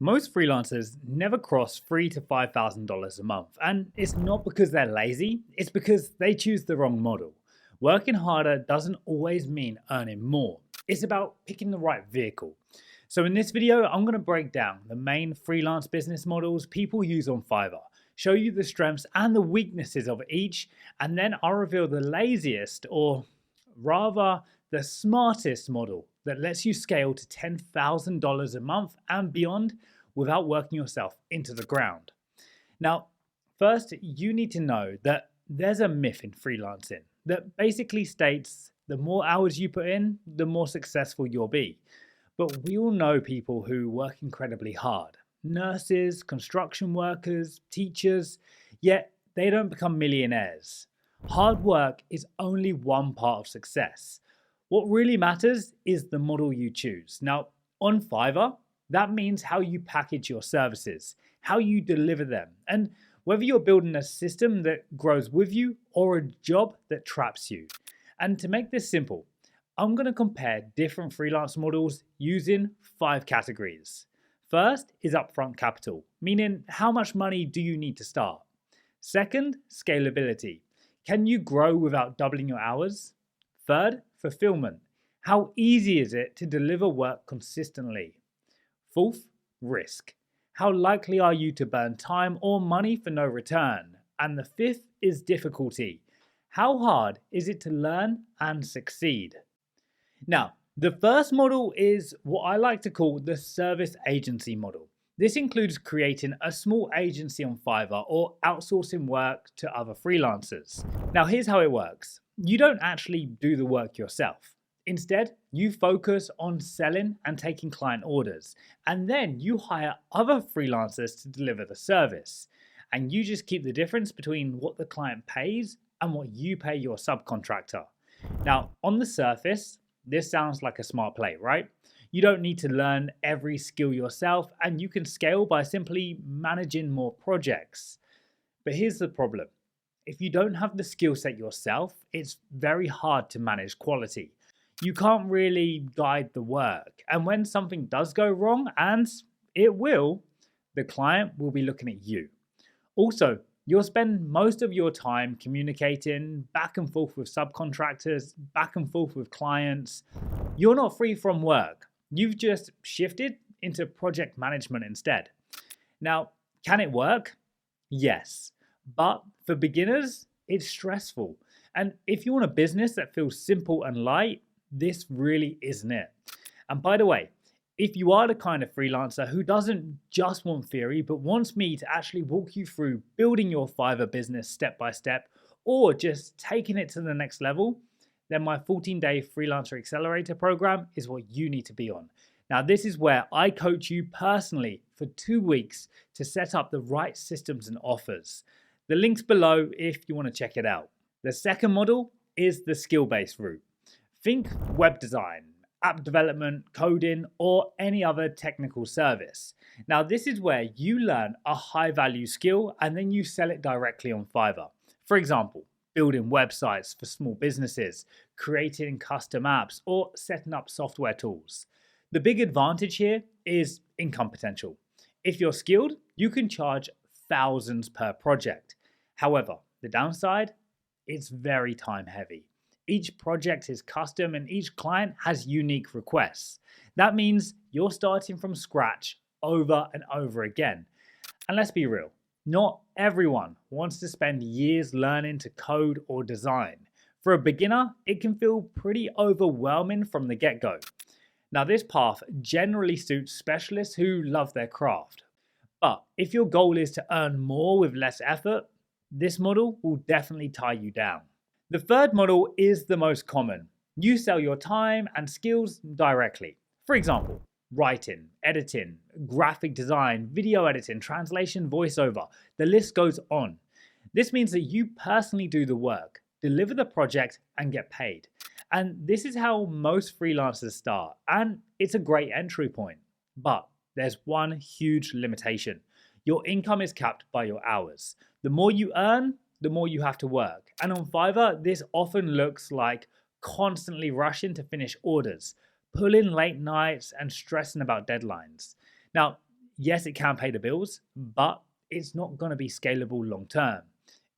Most freelancers never cross $3,000 to $5,000 a month, and it's not because they're lazy, it's because they choose the wrong model. Working harder doesn't always mean earning more. It's about picking the right vehicle. So in this video, I'm going to break down the main freelance business models people use on Fiverr, show you the strengths and the weaknesses of each, and then I'll reveal the laziest, or rather the smartest model that lets you scale to $10,000 a month and beyond without working yourself into the ground. Now, first, you need to know that there's a myth in freelancing that basically states the more hours you put in, the more successful you'll be. But we all know people who work incredibly hard. Nurses, construction workers, teachers, yet they don't become millionaires. Hard work is only one part of success. What really matters is the model you choose. Now, on Fiverr, that means how you package your services, how you deliver them, and whether you're building a system that grows with you or a job that traps you. And to make this simple, I'm going to compare different freelance models using 5 categories. First is upfront capital, meaning how much money do you need to start? Second, scalability. Can you grow without doubling your hours? Third, fulfillment. How easy is it to deliver work consistently? Fourth, risk. How likely are you to burn time or money for no return? And the fifth is difficulty. How hard is it to learn and succeed? Now, the first model is what I like to call the service agency model. This includes creating a small agency on Fiverr or outsourcing work to other freelancers. Now, here's how it works. You don't actually do the work yourself. Instead, you focus on selling and taking client orders, and then you hire other freelancers to deliver the service. And you just keep the difference between what the client pays and what you pay your subcontractor. Now, on the surface, this sounds like a smart play, right? You don't need to learn every skill yourself, and you can scale by simply managing more projects. But here's the problem. If you don't have the skill set yourself, it's very hard to manage quality. You can't really guide the work. And when something does go wrong, and it will, the client will be looking at you. Also, you'll spend most of your time communicating back and forth with subcontractors, back and forth with clients. You're not free from work. You've just shifted into project management instead. Now, can it work? Yes. But for beginners, it's stressful. And if you want a business that feels simple and light, this really isn't it. And by the way, if you are the kind of freelancer who doesn't just want theory, but wants me to actually walk you through building your Fiverr business step by step, or just taking it to the next level, then my 14-day Freelancer Accelerator program is what you need to be on. Now, this is where I coach you personally for 2 weeks to set up the right systems and offers. The link's below if you want to check it out. The second model is the skill-based route. Think web design, app development, coding, or any other technical service. Now, this is where you learn a high-value skill and then you sell it directly on Fiverr. For example, building websites for small businesses, creating custom apps, or setting up software tools. The big advantage here is income potential. If you're skilled, you can charge thousands per project. However, the downside, it's very time heavy. Each project is custom and each client has unique requests. That means you're starting from scratch over and over again. And let's be real, not everyone wants to spend years learning to code or design. For a beginner, it can feel pretty overwhelming from the get-go. Now, this path generally suits specialists who love their craft. But if your goal is to earn more with less effort, this model will definitely tie you down. The third model is the most common. You sell your time and skills directly. For example, writing, editing, graphic design, video editing, translation, voiceover. The list goes on. This means that you personally do the work, deliver the project, and get paid. And this is how most freelancers start, and it's a great entry point. But there's one huge limitation. Your income is capped by your hours. The more you earn, the more you have to work. And on Fiverr, this often looks like constantly rushing to finish orders, pulling late nights, and stressing about deadlines. Now, yes, it can pay the bills, but it's not going to be scalable long term.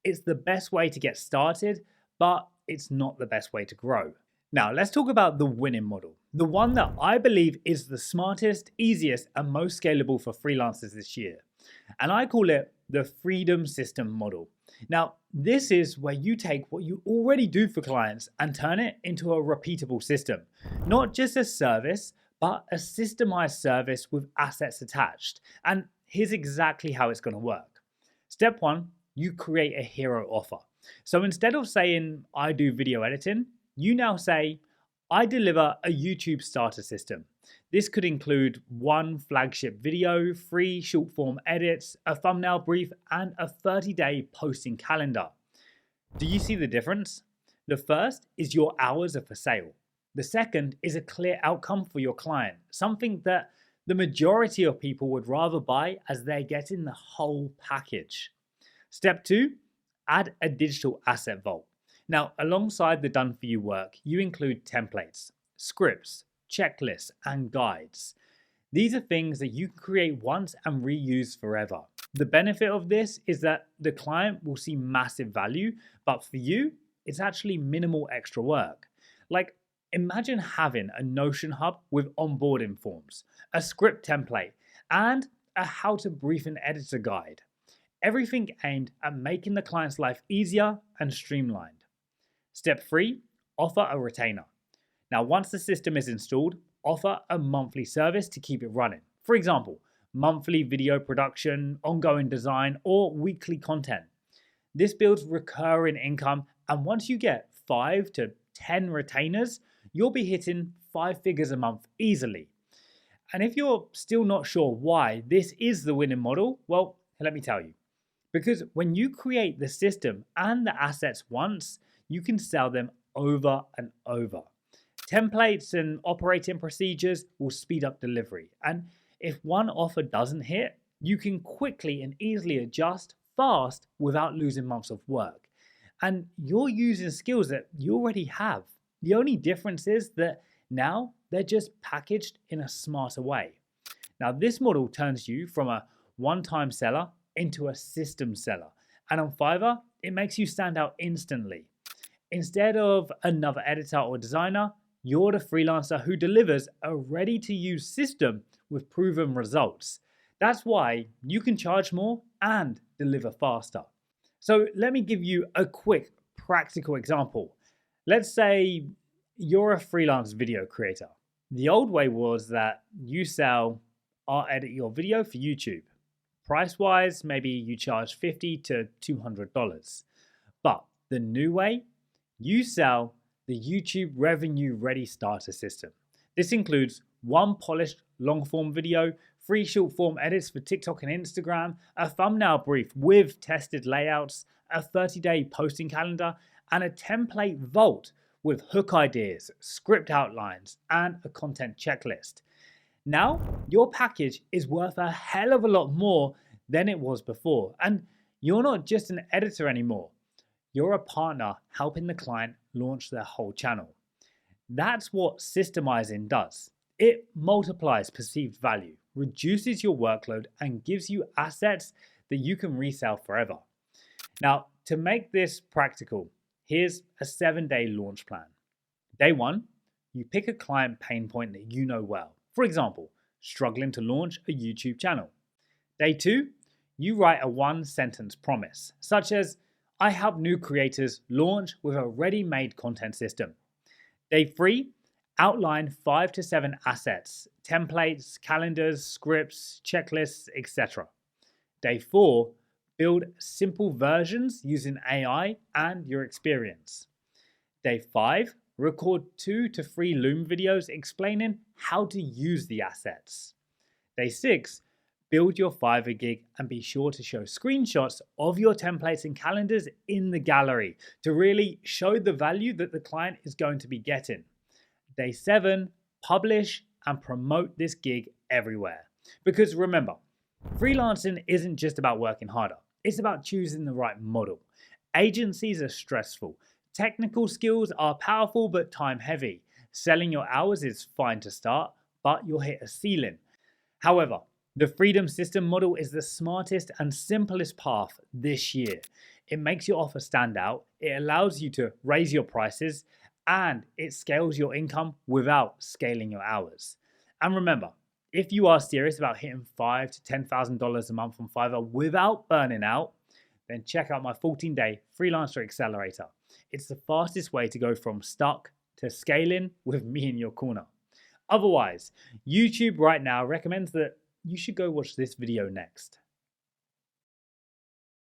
It's the best way to get started, but it's not the best way to grow. Now, let's talk about the winning model, the one that I believe is the smartest, easiest, and most scalable for freelancers this year. And I call it the freedom system model. Now, this is where you take what you already do for clients and turn it into a repeatable system, not just a service, but a systemized service with assets attached. And here's exactly how it's going to work. Step one, you create a hero offer. So instead of saying, I do video editing, you now say, I deliver a YouTube starter system. This could include one flagship video, 3 short form edits, a thumbnail brief, and a 30-day posting calendar. Do you see the difference? The first is your hours are for sale. The second is a clear outcome for your client, something that the majority of people would rather buy as they're getting the whole package. Step 2, add a digital asset vault. Now, alongside the done for you work, you include templates, scripts, checklists, and guides. These are things that you can create once and reuse forever. The benefit of this is that the client will see massive value, but for you, it's actually minimal extra work. Like, imagine having a Notion hub with onboarding forms, a script template, and a how to brief an editor guide. Everything aimed at making the client's life easier and streamlined. Step 3, offer a retainer. Now, once the system is installed, offer a monthly service to keep it running. For example, monthly video production, ongoing design, or weekly content. This builds recurring income, and once you get 5 to 10 retainers, you'll be hitting 5 figures a month easily. And if you're still not sure why this is the winning model, well, let me tell you. Because when you create the system and the assets once, you can sell them over and over. Templates and operating procedures will speed up delivery. And if one offer doesn't hit, you can quickly and easily adjust fast without losing months of work. And you're using skills that you already have. The only difference is that now they're just packaged in a smarter way. Now, this model turns you from a one-time seller into a system seller. And on Fiverr, it makes you stand out instantly. Instead of another editor or designer, you're the freelancer who delivers a ready-to-use system with proven results. That's why you can charge more and deliver faster. So let me give you a quick practical example. Let's say you're a freelance video creator. The old way was that you sell, I'll edit your video for YouTube. Price-wise, maybe you charge $50 to $200. But the new way, you sell the YouTube Revenue Ready Starter System. This includes one polished long-form video, 3 short-form edits for TikTok and Instagram, a thumbnail brief with tested layouts, a 30-day posting calendar, and a template vault with hook ideas, script outlines, and a content checklist. Now, your package is worth a hell of a lot more than it was before, and you're not just an editor anymore. You're a partner helping the client launch their whole channel. That's what systemizing does. It multiplies perceived value, reduces your workload, and gives you assets that you can resell forever. Now, to make this practical, here's a 7-day launch plan. Day 1, you pick a client pain point that you know well. For example, struggling to launch a YouTube channel. Day 2, you write a 1-sentence promise, such as, I help new creators launch with a ready-made content system. Day 3, outline 5 to 7 assets, templates, calendars, scripts, checklists, etc. Day 4, build simple versions using AI and your experience. Day 5, record 2 to 3 Loom videos explaining how to use the assets. Day 6, build your Fiverr gig and be sure to show screenshots of your templates and calendars in the gallery to really show the value that the client is going to be getting. Day 7, publish and promote this gig everywhere. Because remember, freelancing isn't just about working harder. It's about choosing the right model. Agencies are stressful. Technical skills are powerful but time heavy. Selling your hours is fine to start, but you'll hit a ceiling. However, The freedom system model is the smartest and simplest path this year. It makes your offer stand out, it allows you to raise your prices, and it scales your income without scaling your hours. And remember, if you are serious about hitting $5,000 to $10,000 a month on Fiverr without burning out, then check out my 14-day Freelancer Accelerator. It's the fastest way to go from stuck to scaling with me in your corner. Otherwise, YouTube right now recommends that you should go watch this video next.